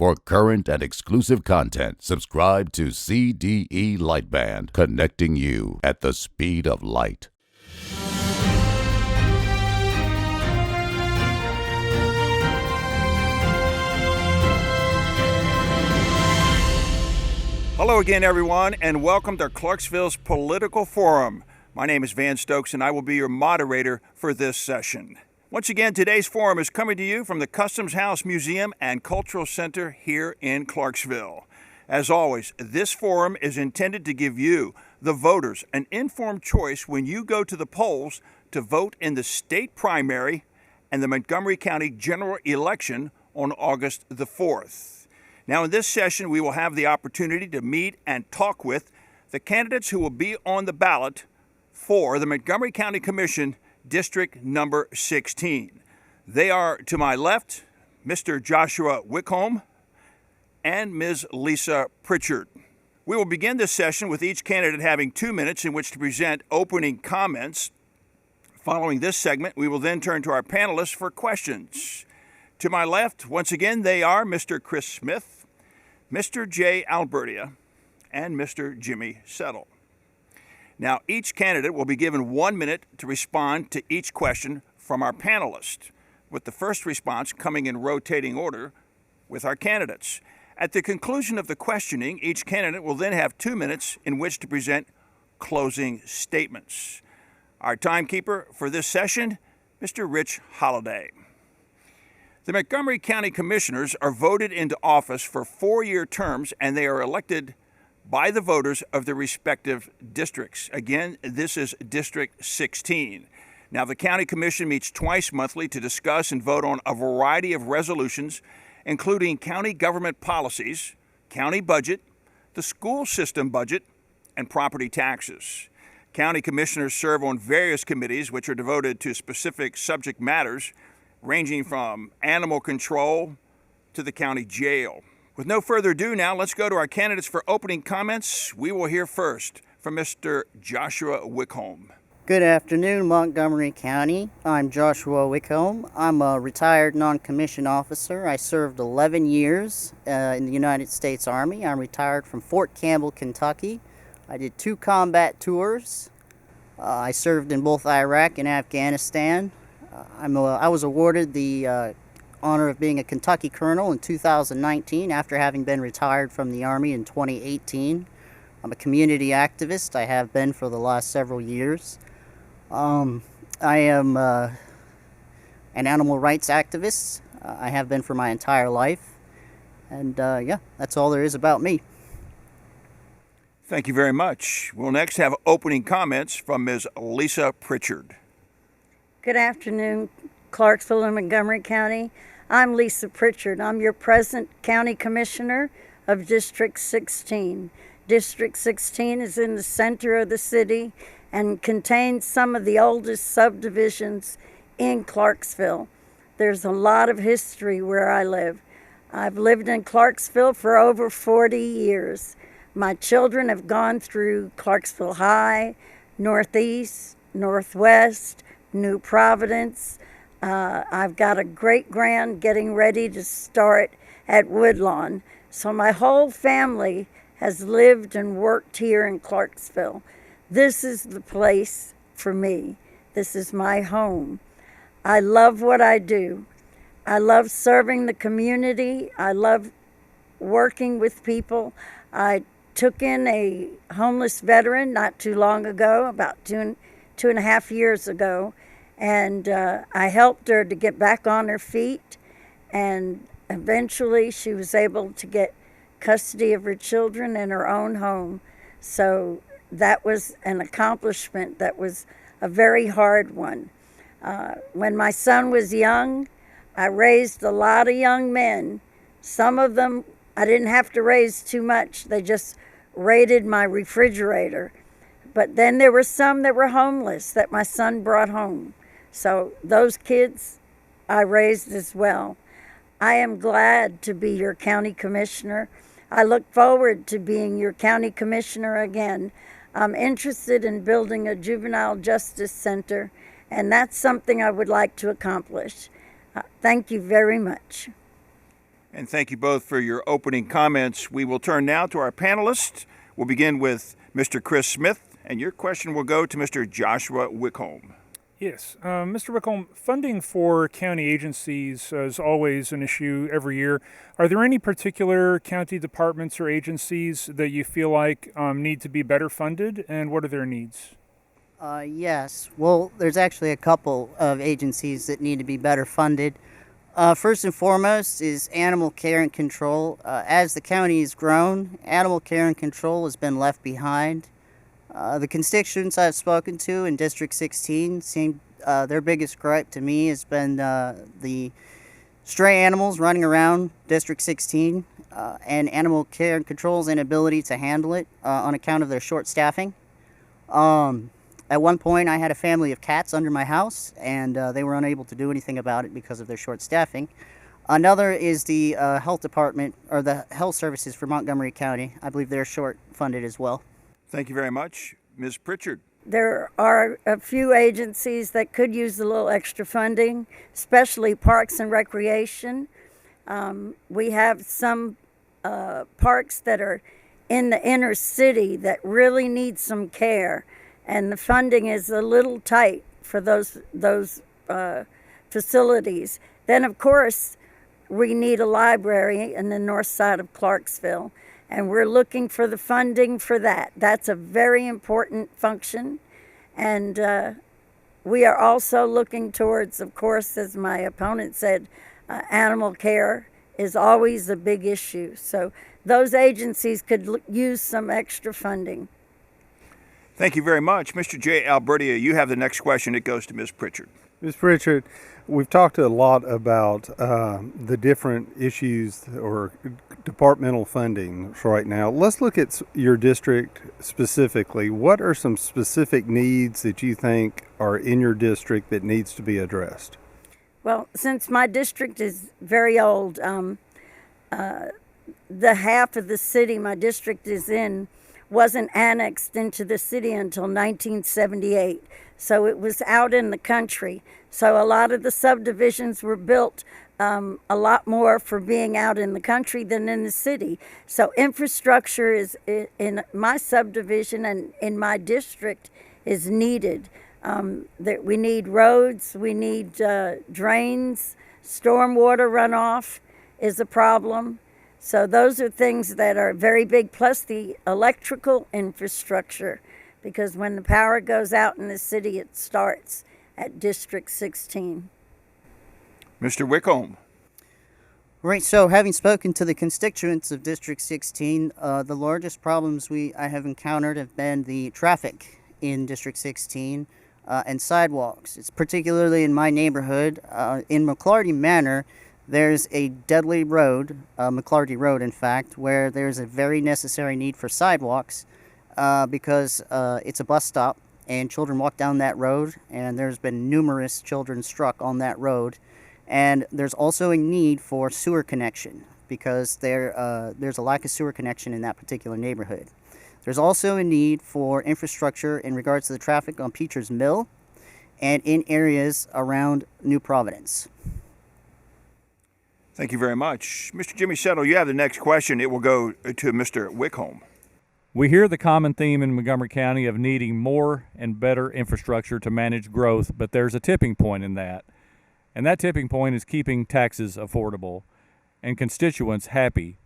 For current and exclusive content, subscribe to CDE Lightband, connecting you at the speed of light. Hello again, everyone, and welcome to Clarksville's Political Forum. My name is Van Stokes, and I will be your moderator for this session. Once again, today's forum is coming to you from the Customs House Museum and Cultural Center here in Clarksville. As always, this forum is intended to give you, the voters, an informed choice when you go to the polls to vote in the state primary and the Montgomery County general election on August the 4th. Now, in this session, we will have the opportunity to meet and talk with the candidates who will be on the ballot for the Montgomery County Commission District number 16. They are, to my left, Mr. Joshua Wickholm and Ms. Lisa Pritchard. We will begin this session with each candidate having 2 minutes in which to present opening comments. Following this segment, we will then turn to our panelists for questions. To my left, once again, they are Mr. Chris Smith, Mr. Jay Albertia, and Mr. Jimmy Settle. Now, each candidate will be given 1 minute to respond to each question from our panelists, with the first response coming in rotating order with our candidates. At the conclusion of the questioning, each candidate will then have 2 minutes in which to present closing statements. Our timekeeper for this session, Mr. Rich Holliday. The Montgomery County Commissioners are voted into office for 4-year terms, and they are elected by the voters of the respective districts. Again, this is District 16. Now, the County Commission meets twice monthly to discuss and vote on a variety of resolutions, including county government policies, county budget, the school system budget, and property taxes. County Commissioners serve on various committees which are devoted to specific subject matters, ranging from animal control to the county jail. With no further ado now, let's go to our candidates for opening comments. We will hear first from Mr. Joshua Wickholm. Good afternoon, Montgomery County. I'm Joshua Wickholm. I'm a retired non-commissioned officer. I served 11 years in the United States Army. I'm retired from Fort Campbell, Kentucky. I did 2 combat tours. I served in both Iraq and Afghanistan. I was awarded the honor of being a Kentucky colonel in 2019 after having been retired from the Army in 2018. I'm a community activist. I have been for the last several years. I am an animal rights activist. I have been for my entire life. And yeah, that's all there is about me. Thank you very much. We'll next have opening comments from Ms. Lisa Pritchard. Good afternoon, Clarksville and Montgomery County. I'm Lisa Pritchard. I'm your present County Commissioner of District 16. District 16 is in the center of the city and contains some of the oldest subdivisions in Clarksville. There's a lot of history where I live. I've lived in Clarksville for over 40 years. My children have gone through Clarksville High, Northeast, Northwest, New Providence. I've got a great-grand getting ready to start at Woodlawn. So my whole family has lived and worked here in Clarksville. This is the place for me. This is my home. I love what I do. I love serving the community. I love working with people. I took in a homeless veteran not too long ago, about two and a half years ago, and I helped her to get back on her feet, and eventually she was able to get custody of her children in her own home. So that was an accomplishment that was a very hard one. When my son was young, I raised a lot of young men. Some of them I didn't have to raise too much. They just raided my refrigerator. But then there were some that were homeless that my son brought home. So those kids I raised as well. I am glad to be your county commissioner. I look forward to being your county commissioner again. I'm interested in building a juvenile justice center, and that's something I would like to accomplish. Thank you very much. And thank you both for your opening comments. We will turn now to our panelists. We'll begin with Mr. Chris Smith, and your question will go to Mr. Joshua Wickholm. Yes. Mr. Wickholm, funding for county agencies is always an issue every year. Are there any particular county departments or agencies that you feel like need to be better funded, and what are their needs? Yes. Well, there's actually a couple of agencies that need to be better funded. First and foremost is animal care and control. As the county has grown, animal care and control has been left behind. The constituents I've spoken to in District 16 seem their biggest gripe to me has been the stray animals running around District 16 and animal care and control's inability to handle it on account of their short staffing. At one point, I had a family of cats under my house, and they were unable to do anything about it because of their short staffing. Another is the health department, or the health services for Montgomery County. I believe they're short funded as well. Thank you very much. Ms. Pritchard. There are a few agencies that could use a little extra funding, especially Parks and Recreation. We have some parks that are in the inner city that really need some care, and the funding is a little tight for those facilities. Then, of course, we need a library in the north side of Clarksville, and we're looking for the funding for that. That's a very important function, and we are also looking towards, of course, as my opponent said, animal care is always a big issue. So those agencies could use some extra funding. Thank you very much. Mr. J. Albertia, you have the next question. It goes to Ms. Pritchard. Ms. Pritchard, we've talked a lot about the different issues or departmental funding right now. Let's look at your district specifically. What are some specific needs that you think are in your district that needs to be addressed? Well, since my district is very old, the half of the city my district is in wasn't annexed into the city until 1978. So it was out in the country. So a lot of the subdivisions were built a lot more for being out in the country than in the city. So infrastructure is in my subdivision and in my district is needed. That we need roads, we need drains, stormwater runoff is a problem. So those are things that are very big, plus the electrical infrastructure, because when the power goes out in the city, it starts at District 16. Mr. Wickholm. Right, so having spoken to the constituents of District 16, the largest problems I have encountered have been the traffic in District 16 and sidewalks. It's particularly in my neighborhood, in McClarty Manor. There's a deadly road, McClarty Road, in fact, where there's a very necessary need for sidewalks because it's a bus stop and children walk down that road, and there's been numerous children struck on that road. And there's also a need for sewer connection because there's a lack of sewer connection in that particular neighborhood. There's also a need for infrastructure in regards to the traffic on Pritchard's Mill and in areas around New Providence. Thank you very much. Mr. Jimmy Settle, you have the next question. It will go to Mr. Wickholm. We hear the common theme in Montgomery County of needing more and better infrastructure to manage growth, but there's a tipping point in that. And that tipping point is keeping taxes affordable and constituents happy.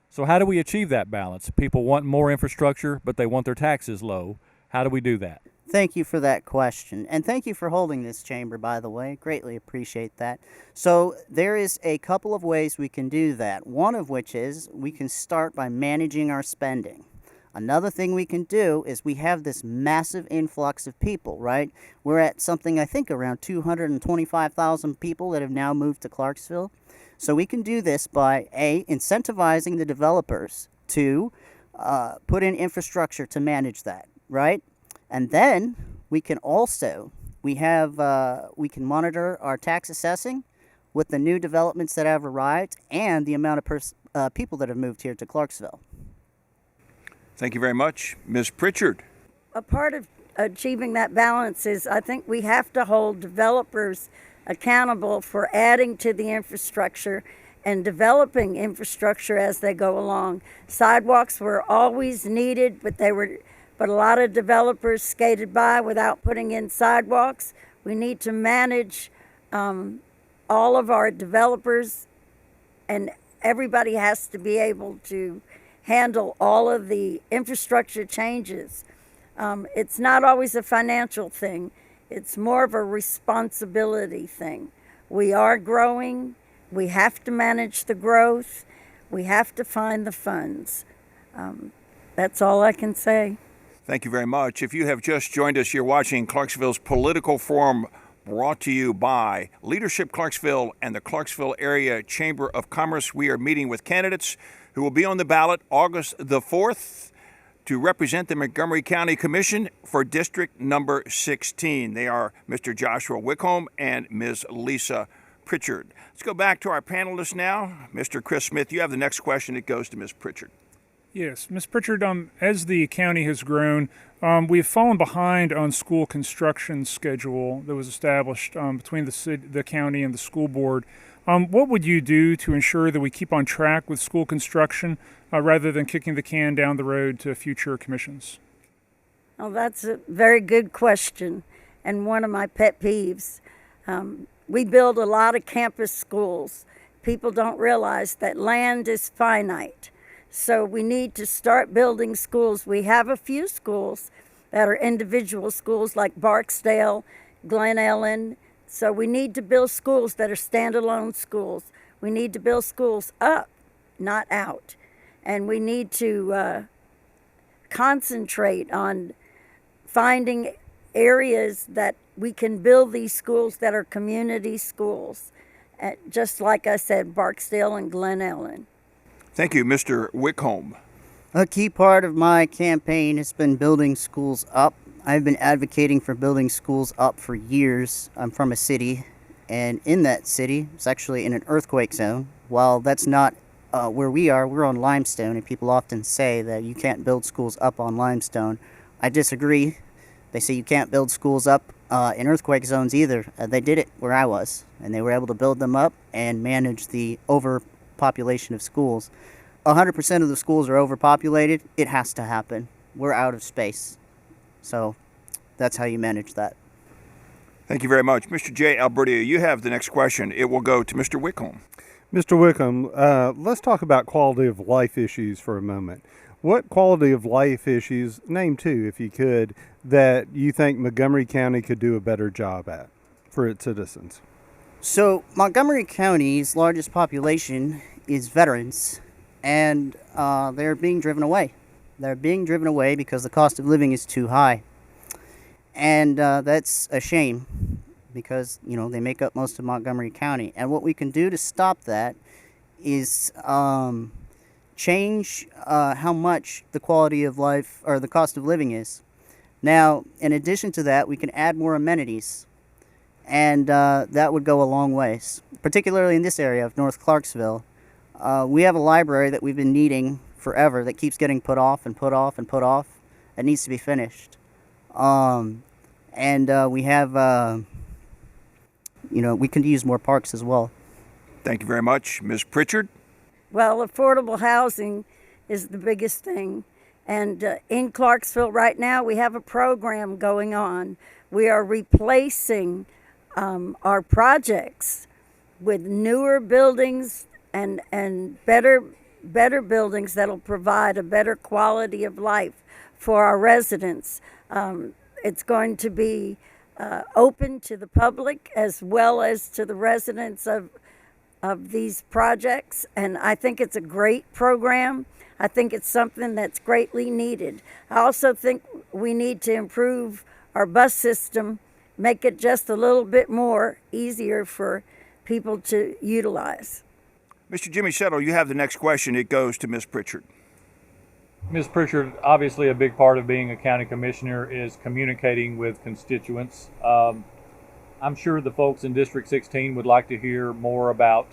So how do we achieve that balance? People want more infrastructure, but they want their taxes low. How do we do that? Thank you for that question. And thank you for holding this chamber, by the way. Greatly appreciate that. So there is a couple of ways we can do that. One of which is we can start by managing our spending. Another thing we can do is we have this massive influx of people, right? We're at something, I think, around 225,000 people that have now moved to Clarksville. So we can do this by, A, incentivizing the developers to put in infrastructure to manage that, right? And then we can also, we can monitor our tax assessing with the new developments that have arrived and the amount of people that have moved here to Clarksville. Thank you very much. Ms. Pritchard. A part of achieving that balance is I think we have to hold developers accountable for adding to the infrastructure and developing infrastructure as they go along. Sidewalks were always needed, but a lot of developers skated by without putting in sidewalks. We need to manage all of our developers, and everybody has to be able to handle all of the infrastructure changes. It's not always a financial thing. It's more of a responsibility thing. We are growing. We have to manage the growth. We have to find the funds. That's all I can say. Thank you very much. If you have just joined us, you're watching Clarksville's Political Forum, brought to you by Leadership Clarksville and the Clarksville Area Chamber of Commerce. We are meeting with candidates who will be on the ballot August the 4th to represent the Montgomery County Commission for District number 16. They are Mr. Joshua Wickholm and Ms. Lisa Pritchard. Let's go back to our panelists now. Mr. Chris Smith, you have the next question. It goes to Ms. Pritchard. Yes, Ms. Pritchard, as the county has grown, we've fallen behind on school construction schedule that was established between the county and the school board. What would you do to ensure that we keep on track with school construction rather than kicking the can down the road to future commissions? Well, that's a very good question, and one of my pet peeves. We build a lot of campus schools. People don't realize that land is finite. So we need to start building schools. We have a few schools that are individual schools like Barksdale, Glen Ellen. So we need to build schools that are standalone schools. We need to build schools up, not out. And we need to concentrate on finding areas that we can build these schools that are community schools. Just like I said, Barksdale and Glen Ellen. Thank you, Mr. Wickholm. A key part of my campaign has been building schools up. I've been advocating for building schools up for years. I'm from a city, and in that city, it's actually in an earthquake zone. While that's not where we are, we're on limestone, and people often say that you can't build schools up on limestone. I disagree. They say you can't build schools up in earthquake zones either. They did it where I was, and they were able to build them up and manage the overpopulation of schools. 100% of the schools are overpopulated. It has to happen. We're out of space. So that's how you manage that. Thank you very much. Mr. J. Albertia, you have the next question. It will go to Mr. Wickholm. Mr. Wickham, let's talk about quality of life issues for a moment. What quality of life issues, name two if you could, that you think Montgomery County could do a better job at for its citizens? So Montgomery County's largest population is veterans, and they're being driven away. They're being driven away because the cost of living is too high. And that's a shame because, they make up most of Montgomery County. And what we can do to stop that is change how much the quality of life or the cost of living is. Now, in addition to that, we can add more amenities. And that would go a long ways, particularly in this area of North Clarksville. We have a library that we've been needing forever that keeps getting put off and put off and put off. It needs to be finished. And we have, we can use more parks as well. Thank you very much. Ms. Pritchard? Well, affordable housing is the biggest thing. And in Clarksville right now, we have a program going on. We are replacing our projects with newer buildings and better buildings that'll provide a better quality of life for our residents. It's going to be open to the public as well as to the residents of these projects, and I think it's a great program. I think it's something that's greatly needed. I also think we need to improve our bus system, make it just a little bit more easier for people to utilize. Mr. Jimmy Settle, you have the next question. It goes to Ms. Pritchard. Ms. Pritchard, obviously a big part of being a county commissioner is communicating with constituents. I'm sure the folks in District 16 would like to hear more about,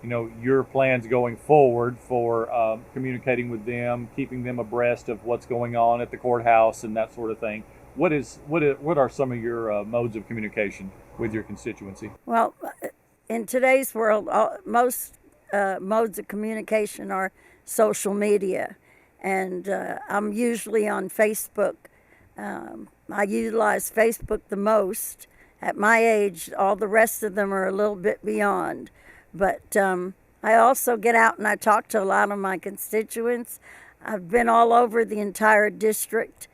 your plans going forward for communicating with them, keeping them abreast of what's going on at the courthouse and that sort of thing. What are some of your modes of communication with your constituency? Well, in today's world, most modes of communication are social media, and I'm usually on Facebook. I utilize Facebook the most. At my age, all the rest of them are a little bit beyond. But I also get out and I talk to a lot of my constituents. I've been all over the entire district.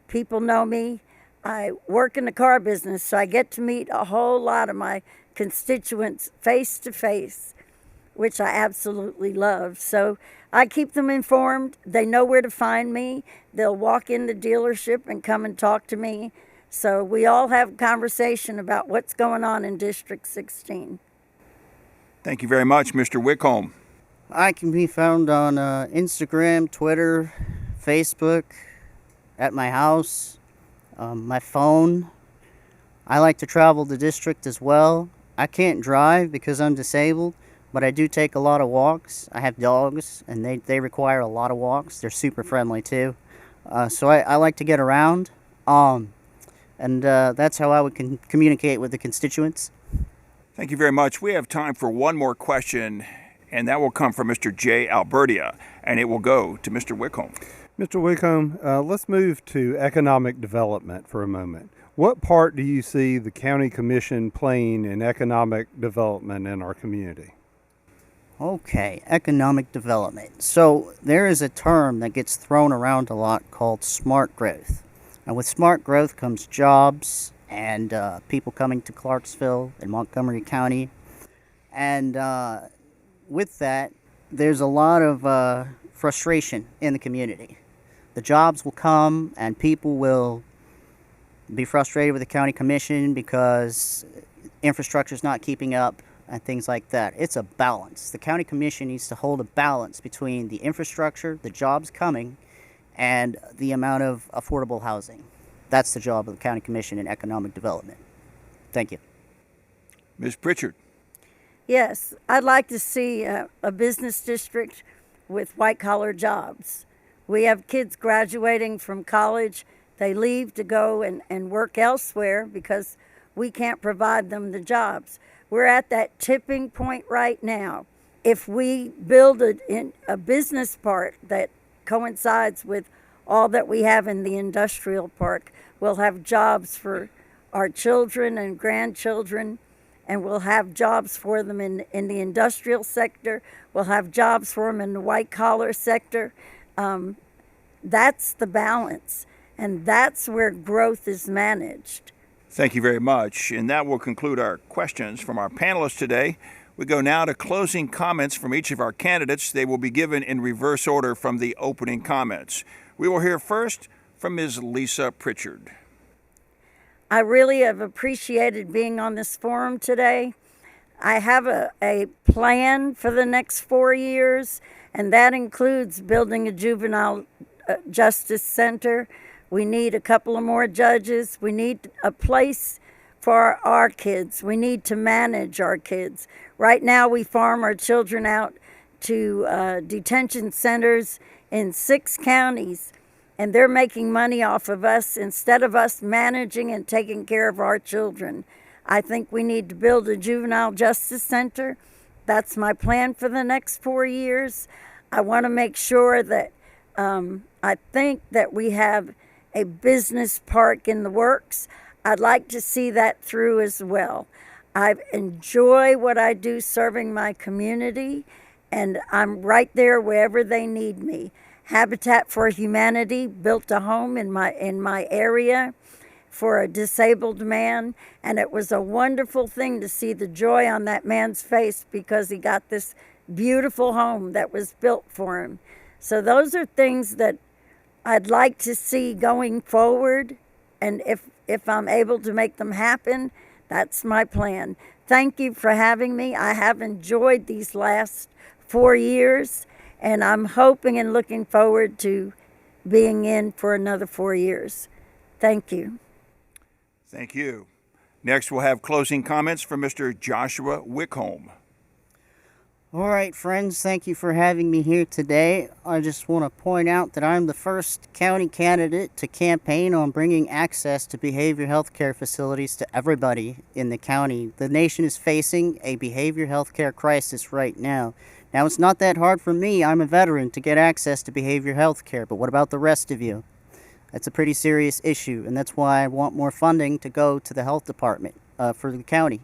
People know me. I work in the car business, so I get to meet a whole lot of my constituents face to face, which I absolutely love. So I keep them informed. They know where to find me. They'll walk in the dealership and come and talk to me. So we all have a conversation about what's going on in District 16. Thank you very much, Mr. Wickholm. I can be found on Instagram, Twitter, Facebook, at my house, my phone. I like to travel the district as well. I can't drive because I'm disabled, but I do take a lot of walks. I have dogs, and they require a lot of walks. They're super friendly, too. So I like to get around. And that's how I would communicate with the constituents. Thank you very much. We have time for one more question, and that will come from Mr. J. Albertia, and it will go to Mr. Wickholm. Mr. Wickholm, let's move to economic development for a moment. What part do you see the county commission playing in economic development in our community? Okay, economic development. So there is a term that gets thrown around a lot called smart growth. And with smart growth comes jobs and people coming to Clarksville and Montgomery County. And with that, there's a lot of frustration in the community. The jobs will come and people will be frustrated with the county commission because infrastructure is not keeping up and things like that. It's a balance. The county commission needs to hold a balance between the infrastructure, the jobs coming, and the amount of affordable housing. That's the job of the county commission in economic development. Thank you. Ms. Pritchard. Yes, I'd like to see a business district with white-collar jobs. We have kids graduating from college. They leave to go and work elsewhere because we can't provide them the jobs. We're at that tipping point right now. If we build a business park that coincides with all that we have in the industrial park, we'll have jobs for our children and grandchildren, and we'll have jobs for them in the industrial sector. We'll have jobs for them in the white-collar sector. That's the balance, and that's where growth is managed. Thank you very much. And that will conclude our questions from our panelists today. We go now to closing comments from each of our candidates. They will be given in reverse order from the opening comments. We will hear first from Ms. Lisa Pritchard. I really have appreciated being on this forum today. I have a plan for the next 4 years, and that includes building a juvenile justice center. We need a couple of more judges. We need a place for our kids. We need to manage our kids. Right now, we farm our children out to detention centers in 6 counties, and they're making money off of us instead of us managing and taking care of our children. I think we need to build a juvenile justice center. That's my plan for the next 4 years. I want to make sure that I think that we have a business park in the works. I'd like to see that through as well. I enjoy what I do serving my community, and I'm right there wherever they need me. Habitat for Humanity built a home in my area for a disabled man, and it was a wonderful thing to see the joy on that man's face because he got this beautiful home that was built for him. So those are things that I'd like to see going forward, and if I'm able to make them happen, that's my plan. Thank you for having me. I have enjoyed these last 4 years, and I'm hoping and looking forward to being in for another 4 years. Thank you. Thank you. Next, we'll have closing comments from Mr. Joshua Wickholm. All right, friends, thank you for having me here today. I just want to point out that I'm the first county candidate to campaign on bringing access to behavioral health care facilities to everybody in the county. The nation is facing a behavioral health care crisis right now. Now, it's not that hard for me. I'm a veteran to get access to behavioral health care, but what about the rest of you? That's a pretty serious issue, and that's why I want more funding to go to the health department for the county.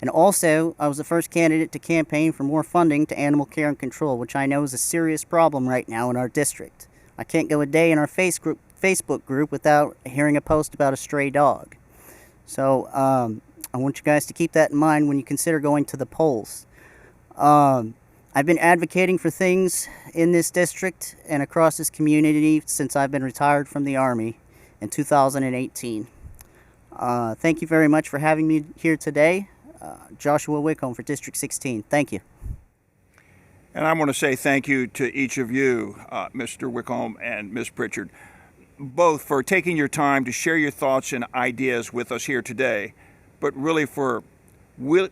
And also, I was the first candidate to campaign for more funding to animal care and control, which I know is a serious problem right now in our district. I can't go a day in our Facebook group without hearing a post about a stray dog. So I want you guys to keep that in mind when you consider going to the polls. I've been advocating for things in this district and across this community since I've been retired from the Army in 2018. Thank you very much for having me here today. Joshua Wickholm for District 16. Thank you. And I want to say thank you to each of you, Mr. Wickholm and Ms. Pritchard, both for taking your time to share your thoughts and ideas with us here today, but really for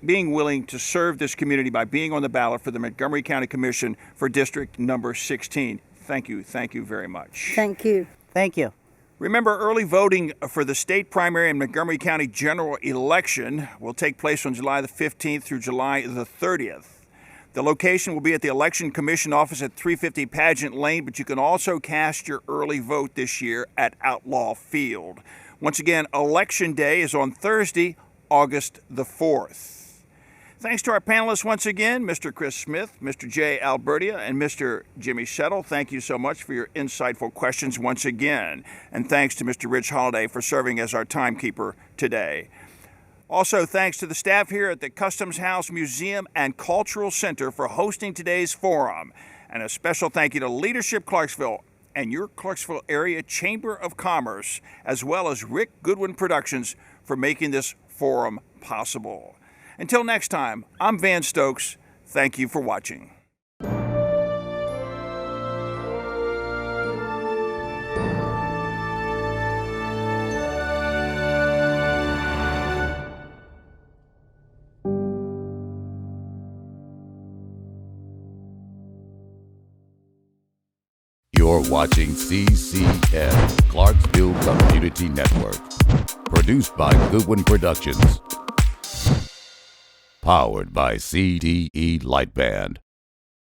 being willing to serve this community by being on the ballot for the Montgomery County Commission for District number 16. Thank you. Thank you very much. Thank you. Thank you. Remember, early voting for the state primary and Montgomery County general election will take place on July the 15th through July the 30th. The location will be at the Election Commission office at 350 Pageant Lane, but you can also cast your early vote this year at Outlaw Field. Once again, Election Day is on Thursday, August the 4th. Thanks to our panelists once again, Mr. Chris Smith, Mr. Jay Albertia, and Mr. Jimmy Settle. Thank you so much for your insightful questions once again. And thanks to Mr. Rich Holliday for serving as our timekeeper today. Also, thanks to the staff here at the Customs House Museum and Cultural Center for hosting today's forum. And a special thank you to Leadership Clarksville and your Clarksville Area Chamber of Commerce, as well as Rick Goodwin Productions for making this forum possible. Until next time, I'm Van Stokes. Thank you for watching. You're watching CCN, Clarksville Community Network. Produced by Goodwin Productions. Powered by CDE Lightband.